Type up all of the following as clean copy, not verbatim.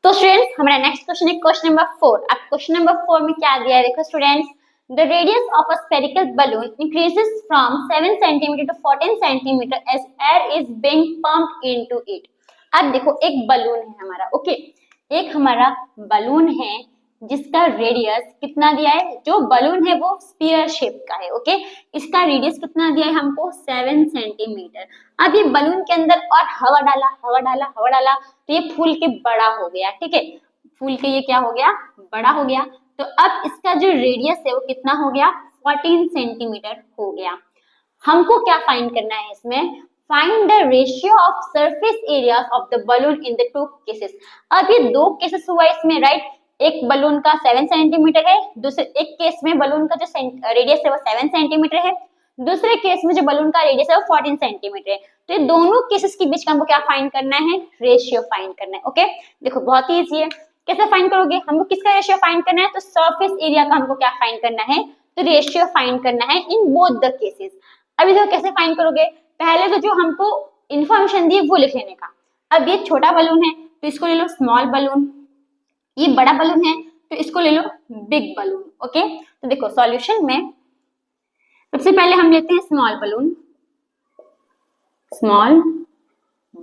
तो स्टूडेंट्स हमारा next question है क्वेश्चन नंबर 4। अब क्वेश्चन नंबर 4 में क्या दिया है देखो students, the radius of a spherical balloon increases from 7 cm to 14 cm as air is being pumped into it। अब देखो एक बलून है हमारा, ओके एक हमारा बलून है जिसका रेडियस कितना दिया है, जो बलून है वो स्फीयर शेप का है, ओके इसका रेडियस कितना दिया है हमको 7 सेंटीमीटर। अब ये बलून के अंदर और हवा डाला हवा डाला हवा डाला तो ये फूल के बड़ा हो गया, ठीक है फूल के ये क्या हो गया, बड़ा हो गया। तो अब इसका जो रेडियस है वो कितना हो गया 14 सेंटीमीटर हो गया। हमको क्या फाइंड करना है इसमें, find the ratio of surface area of the balloon in the two cases. अब ये दो केसेस हुआ इसमें, राइट एक बलून का 7 सेंटीमीटर है, दूसरे एक केस में बलून का जो रेडियस है वो 7 सेंटीमीटर है, दूसरे केस में जो बलून का रेडियस है वो 14 सेंटीमीटर है। तो ये दोनों केसेस के बीच का हमको क्या फाइंड करना है, रेशियो फाइंड करना है, ओके देखो बहुत ही इजी है। कैसे फाइंड करोगे, हमको किसका रेशियो फाइंड करना है, तो सरफेस एरिया का हमको क्या फाइंड करना है, तो रेशियो फाइंड करना है इन बोथ द केसेस। अभी देखो कैसे फाइंड करोगे, पहले तो जो हमको इन्फॉर्मेशन दी वो लिख लेने का। अब ये छोटा बलून है तो इसको ले लो स्मॉल बलून, ये बड़ा बलून है तो इसको ले लो बिग बलून, ओके तो देखो सॉल्यूशन में सबसे पहले हम लेते हैं small balloon, small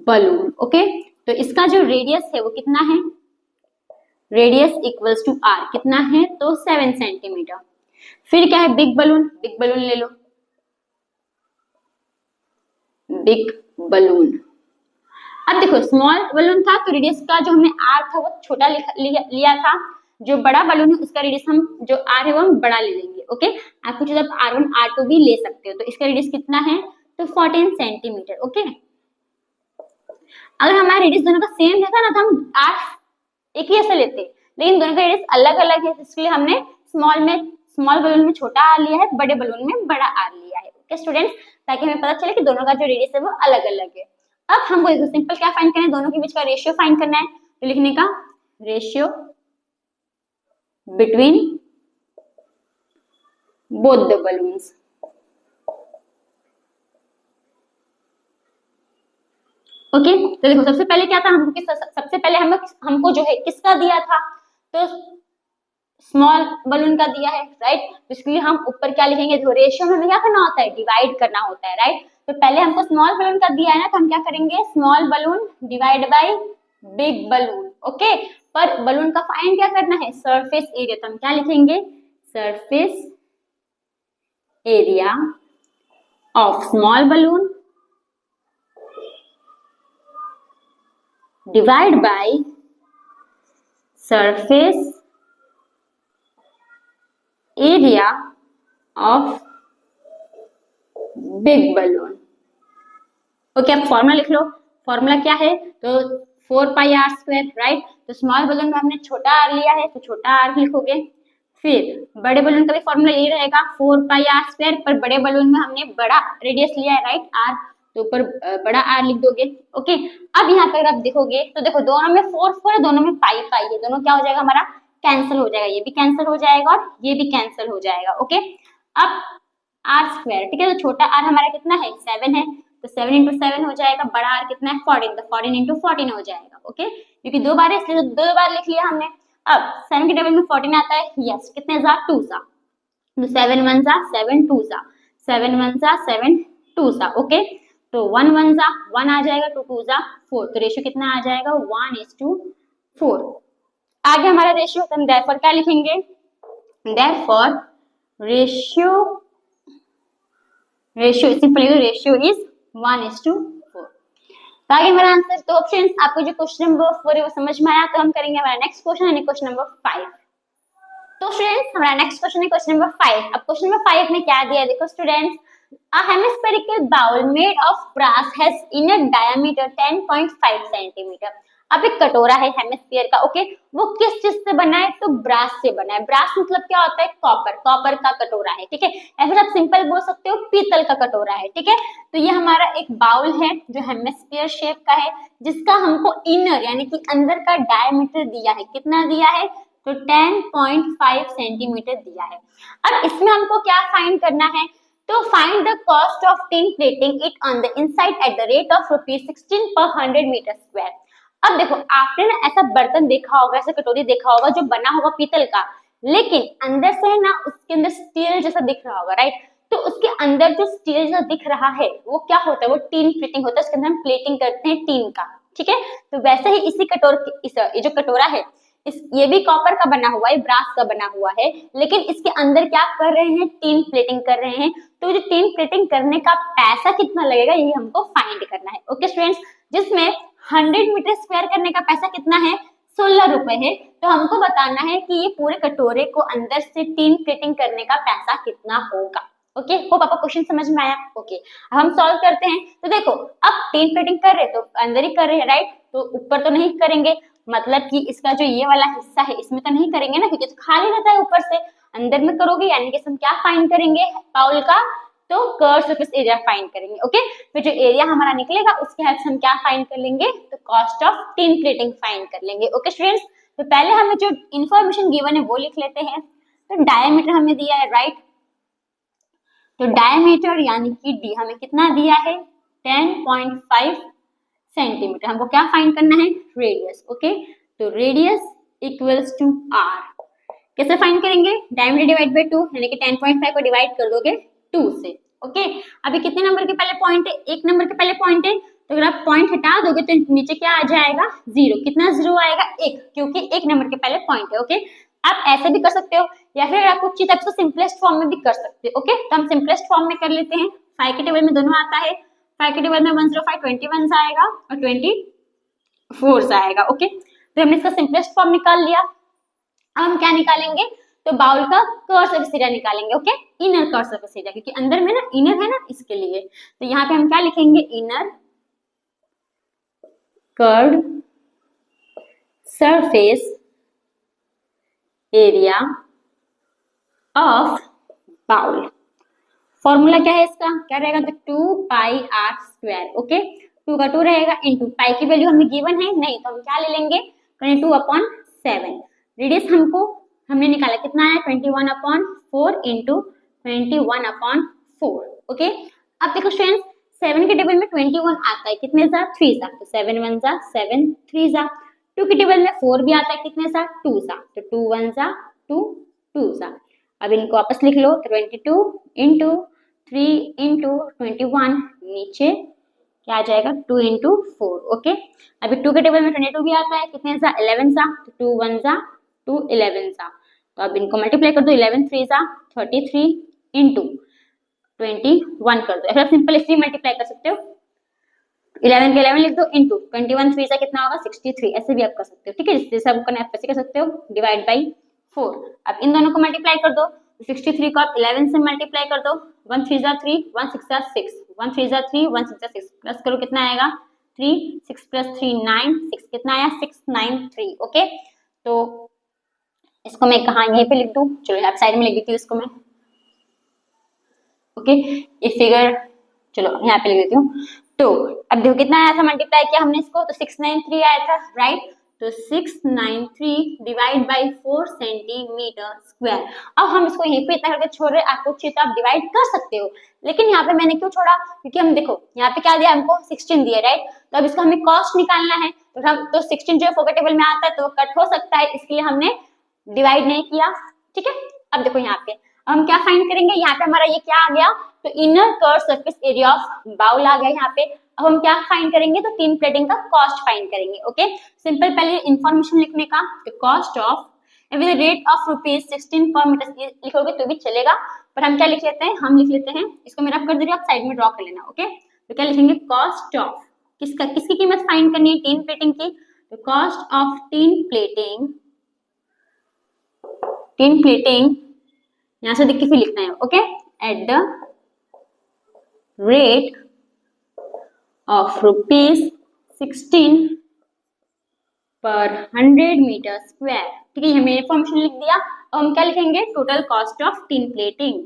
balloon, okay तो इसका जो रेडियस है वो कितना है, रेडियस इक्वल्स टू आर कितना है तो 7 सेंटीमीटर। फिर क्या है बिग बलून, बिग बलून ले लो, बिग बलून। अब देखो स्मॉल बलून था तो रेडियस का जो हमने आर था वो छोटा लिया था, जो बड़ा बलून है उसका रेडियस हम जो आर है वो हम बड़ा ले लेंगे, ओके आप कुछ जब R1 R2 भी ले सकते हो। तो इसका रेडियस कितना है तो 14 सेंटीमीटर, ओके अगर हमारा रेडियस दोनों का सेम रहता ना तो हम आर एक ही ऐसे लेते, लेकिन दोनों का रेडियस अलग अलग है इसलिए हमने स्मॉल बलून में छोटा आर लिया है, बड़े बलून में बड़ा आर लिया है, ओके स्टूडेंट्स ताकि हमें पता चले कि दोनों का जो रेडियस है वो अलग अलग है। अब हमको देखो सिंपल क्या फाइंड करना है, दोनों के बीच का रेशियो फाइंड करना है। तो लिखने का ratio between both the balloons, okay तो देखो सबसे पहले क्या था हमको, सबसे पहले हमको जो है किसका दिया था, तो स्मॉल बलून का दिया है, राइट तो इसके लिए हम ऊपर क्या लिखेंगे, देखो रेशियो में हमें क्या करना होता है, डिवाइड करना होता है, राइट तो पहले हमको स्मॉल बलून का दिया है ना तो हम क्या करेंगे small balloon divide by big balloon, okay पर बलून का फाइंड क्या करना है सरफेस एरिया, तो हम क्या लिखेंगे surface area of small balloon divide by surface area of big balloon, okay अब फॉर्मूला लिख लो। फॉर्मूला क्या है तो 4 पाई आर स्क्वायर, राइट तो स्मॉल बलून में हमने छोटा आर लिया है तो छोटा आर लिखोगे। फिर बड़े बलून का भी फॉर्मूला यही रहेगा 4 पाई आर स्क्वायर, पर बड़े बलून में हमने बड़ा रेडियस लिया है, राइट आर तो ऊपर बड़ा आर लिख दोगे, ओके अब यहाँ पर आप देखोगे तो देखो दोनों में 4 है, दोनों में पाई पाई है, दोनों क्या हो जाएगा हमारा कैंसिल हो जाएगा, ये भी कैंसिल हो जाएगा और ये भी कैंसिल हो जाएगा, ओके अब आर स्क्वायर, ठीक है तो छोटा आर हमारा कितना है 7 है तो 7 इंटू 7 हो जाएगा, बड़ा आर कितना है 14 तो 14 इंटू 14 हो जाएगा, ओके क्योंकि दो बार है इसलिए दो बार लिख लिया हमने। अब 7 के टेबल में 14 आता है, यस कितने जा 2 सा तो 7 1 जा 7 2 सा 7 1 जा 7 2 सा, ओके तो 1 1 जा 1 आ जाएगा 2 2 जा 4 तो रेशियो कितना आ जाएगा 1:4। आगे हमारा रेशियो तो हम देयरफॉर क्या लिखेंगे, therefore ratio simply ratio is 1:4। तो आगे हमारा आंसर, तो फ्रेंड्स आपको जो क्वेश्चन नंबर 4 है वो समझ में आया, तो हम करेंगे हमारा नेक्स्ट क्वेश्चन यानी क्वेश्चन नंबर 5। तो स्टूडेंट्स हमारा नेक्स्ट क्वेश्चन है क्वेश्चन नंबर 5। अब क्वेश्चन नंबर 5 में क्या दिया है देखो students, a hemispherical bowl made of brass has inner diameter 10.5 cm। अब एक कटोरा है हेमिस्फीयर का, ओके वो किस चीज से बना है तो ब्रास से बना है। ब्रास मतलब क्या होता है कॉपर का कटोरा है, ठीक है या फिर आप सिंपल बोल सकते हो पीतल का कटोरा है, ठीक है तो ये हमारा एक बाउल है जो हेमिस्फीयर शेप का है, जिसका हमको इनर यानी कि अंदर का डायमीटर दिया है, कितना दिया है तो 10.5 सेंटीमीटर दिया है। अब इसमें हमको क्या फाइंड करना है, तो find the cost of tin plating it on the inside at the rate of ₹16 per 100 metre square. अब देखो आपने ना ऐसा बर्तन देखा होगा, ऐसा कटोरी देखा होगा जो बना होगा पीतल का, लेकिन अंदर से है ना उसके अंदर स्टील जैसा दिख रहा होगा, राइट। तो उसके अंदर जो स्टील जैसा दिख रहा है वो क्या होता है, वो टीन प्लेटिंग होता है, उसके अंदर हम प्लेटिंग करते हैं टीन का, ठीक है। तो वैसे ही इसी ये जो कटोरा है ये भी कॉपर का बना हुआ है, ब्रास का बना हुआ है, लेकिन इसके अंदर क्या कर रहे हैं, टीन प्लेटिंग कर रहे हैं। तो जो टीन प्लेटिंग करने का पैसा कितना लगेगा ये हमको फाइंड करना है, ओके स्टूडेंट्स। जिसमें 100 मीटर स्क्वायर करने का पैसा कितना है, 16 रुपए है। तो हमको बताना है कि ये पूरे कटोरे को अंदर से टीन प्लेटिंग करने का पैसा कितना होगा। ओके, होप आपको क्वेश्चन समझ में आया। ओके, अब हम सॉल्व करते हैं। तो देखो अब टीन प्लेटिंग कर रहे तो अंदर ही कर रहे हैं, राइट। तो ऊपर तो नहीं करेंगे, मतलब कि इसका जो ये वाला हिस्सा है इसमें तो नहीं करेंगे ना, क्योंकि तो खाली रहता है, ऊपर से अंदर में करोगे, यानी कि हम क्या फाइंड करेंगे बाउल का, तो कर्व सरफेस एरिया फाइंड करेंगे। ओके, फिर जो एरिया हमारा निकलेगा उसके हेल्प से हम क्या फाइंड कर लेंगे, तो cost of tin plating find कर लेंगे। ओके स्टूडेंट्स, तो पहले हमें जो इन्फॉर्मेशन गिवन है वो लिख लेते हैं। तो डायमीटर हमें दिया है, राइट। तो डायमीटर यानी कि डी हमें कितना दिया है, 10.5 सेंटीमीटर। हमको क्या फाइंड करना है, रेडियस। ओके, तो रेडियस इक्वल्स टू आर। कैसे फाइंड करेंगे, डायमीटर डिवाइड बाय 2, यानी कि 10.5 को डिवाइड कर दोगे 2 से। ओके, अभी कितने नंबर के पहले पॉइंट है, एक नंबर के पहले पॉइंट है, तो अगर आप पॉइंट हटा दोगे तो नीचे क्या आ जाएगा, 0। कितना 0 आएगा, 1, क्योंकि एक नंबर के पहले पॉइंट है। ओके, आप ऐसे भी कर सकते हो या फिर आप कुछ चीज सिंपलेस्ट फॉर्म में भी कर सकते हो। ओके, तो हम सिंपलेस्ट फॉर्म में कर लेते हैं। 5 के टेबल में दोनों आता है, 5 के टेबल में 105 21 आएगा और 24 आएगा। ओके, तो हमने इसका सिंपलेस्ट फॉर्म निकाल लिया। अब हम क्या निकालेंगे, तो बाउल का कर्व सरफेस एरिया निकालेंगे। Okay, inner curve surface area, क्योंकि अंदर में ना इनर है ना, इसके लिए। तो यहाँ पे हम क्या लिखेंगे, inner curve surface area of bowl. Formula क्या है इसका, क्या रहेगा, तो 2 पाई आर स्क्वायर। ओके, 2 का 2 रहेगा, इंटू पाई की वैल्यू हमें गिवन है नहीं, तो हम क्या ले लेंगे, 22/7। रेडियस हमने निकाला कितना है, 21/4 इंटू 21/4। ओके, अब देखो स्टूडेंट्स 7 के टेबल में 21 आता है, कितने सा, 3 सा, तो 7 1 सा 7 3 सा। 2 के टेबल में 4 भी आता है, कितने सा, 2 सा, तो 2 1 सा 2 2 सा। अब इनको वापस लिख लो, 22 इंटू 3 इंटू 21, नीचे क्या आ जाएगा, 2 इंटू 4। ओके, अभी 2 के टेबल में 22 भी आता है, कितने सा, 11 सा, तो 2 1 सा 2 11 सा। तो अब इनको मल्टीप्लाई कर दो, 11 3 सा 33 इंटू 21 कर दो, फिर सिंपल इसलिए मल्टीप्लाई कर सकते हो, 11 के 11 लिख दो इंटू 21 3 सा कितना होगा, 63। ऐसे भी आप कर सकते हो, ठीक है, जैसे आप ऐसे कर सकते हो, डिवाइड बाई 4। अब इन दोनों को मल्टीप्लाई कर दो, 63 को आप 11 से मल्टीप्लाई कर दो, 1 3 जा 3 1 6 जा 6 1 3 जा 3 1 6 जा 6, प्लस करो कितना आएगा, 3 6 प्लस 3 9 6 कितना आया, 693। ओके, तो इसको मैं कहाँ यहीं पे लिख दूं, चलो यहाँ साइड में लिख देती हूँ इसको मैं। ओके, ये फिगर चलो यहाँ पे लिख देती हूँ। तो अब देखो कितना आया था, मल्टीप्लाई किया हमने इसको, तो 693 आया था, राइट। तो 693 डिवाइड बाई 4 सेंटीमीटर स्क्वायर। अब हम इसको यहीं पे इतना करके छोड़ रहे, आपको चाहिए तो आप डिवाइड कर सकते हो, लेकिन यहाँ पे मैंने क्यों छोड़ा, क्योंकि हम देखो यहाँ पे क्या दिया हमको, 16 दिया, राइट। तो अब इसको हमें कॉस्ट निकालना है, तो हम तो 16 जो है टेबल में आता है तो वो कट हो सकता है, इसलिए हमने डिवाइड नहीं किया, ठीक है। अब देखो यहाँ पे हम क्या फाइंड करेंगे, यहाँ पे हमारा ये क्या आ गया, तो inner curve surface area of bowl आ गया यहाँ पे। अब हम क्या फाइंड करेंगे, तो टीन प्लेटिंग का कॉस्ट फाइंड करेंगे। ओके, सिंपल पहले इंफॉर्मेशन लिखने का, तो cost of with rate of ₹16 per metre लिखोगे तो भी चलेगा, पर हम क्या लिख लेते हैं, हम लिख लेते हैं इसको, मेरा कर दे आप साइड में ड्रॉ कर लेना। ओके, तो क्या लिखेंगे, कॉस्ट ऑफ किसकी कीमत फाइंड करनी है, टीन प्लेटिंग की। तो कॉस्ट ऑफ टीन प्लेटिंग यहां से देख के फिर लिखना है। Okay, at the rate of ₹16 पर 100 मीटर स्क्वायर, ठीक है, हमने इंफॉर्मेशन लिख दिया। अब हम क्या लिखेंगे, total cost of tin plating,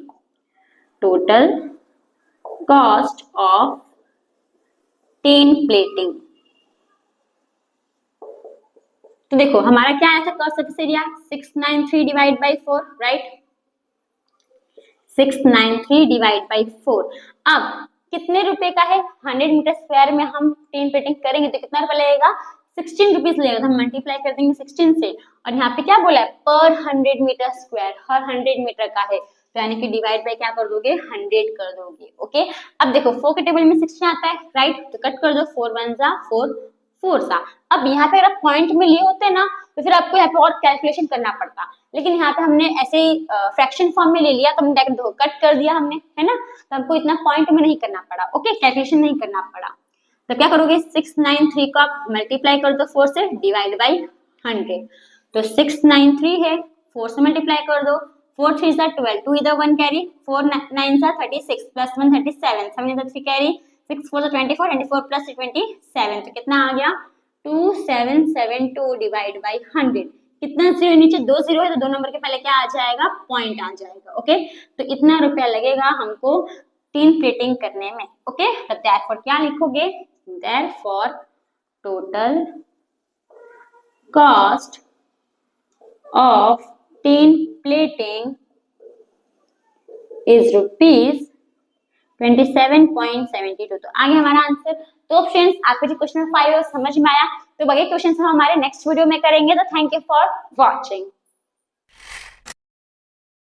total cost of tin plating. तो देखो हमारा क्या आया था, curve surface area 693 divide by 4, right, 693 divide by 4। अब कितने रुपए का है, 100 मीटर स्क्वायर में हम टीन प्लेटिंग करेंगे तो कितना रुपया लगेगा, 16 रुपीज लगेगा, तो हम मल्टीप्लाई कर देंगे 16 से। और यहाँ पे क्या बोला है, पर 100 मीटर स्क्वायर, हर 100 मीटर का है, तो यानी कि डिवाइड बाय क्या कर दोगे, 100 कर दोगे। ओके, अब देखो 4 के टेबल में 16 आता है, राइट, तो कट कर दो, 4 1 जा 4, 4 सा। अब यहाँ पे अगर पॉइंट में लिए होते ना तो फिर आपको यहाँ पे और कैलकुलेशन करना पड़ता, लेकिन यहाँ पे हमने ऐसे ही फ्रैक्शन फॉर्म में ले लिया, तो हमने डायरेक्ट कट कर दिया हमने, है ना, तो हमको इतना पॉइंट में नहीं करना पड़ा। ओके, कैलकुलेशन नहीं करना पड़ा। तो क्या करोगे, 693 को आप मल्टीप्लाई कर दो 4 से, डिवाइड बाई 100, तो 693 है, 4 से मल्टीप्लाई कर दो, 4 3 जा 12, 2 इधर 1 कैरी, 4 9 जा 36 प्लस 1 37, 7 इधर 3 कैरी, 6 4 जा 24, 24 प्लस 27, तो कितना आ गया 2772 डिवाइड बाई 100। कितना जीरो नीचे, 2 जीरो है, तो 2 नंबर के पहले क्या आ जाएगा, पॉइंट आ जाएगा। ओके, तो इतना रुपया लगेगा हमको 3 प्लेटिंग करने में। ओके, तो देयरफॉर क्या लिखोगे, therefore total cost of 10 plating is rupees 27.72। तो आगे हमारा आंसर। तो फ्रेंड्स, आपको जो क्वेश्चन 5 समझ में आया, तो बाकी क्वेश्चन हम हमारे नेक्स्ट वीडियो में करेंगे। तो थैंक यू फॉर वॉचिंग।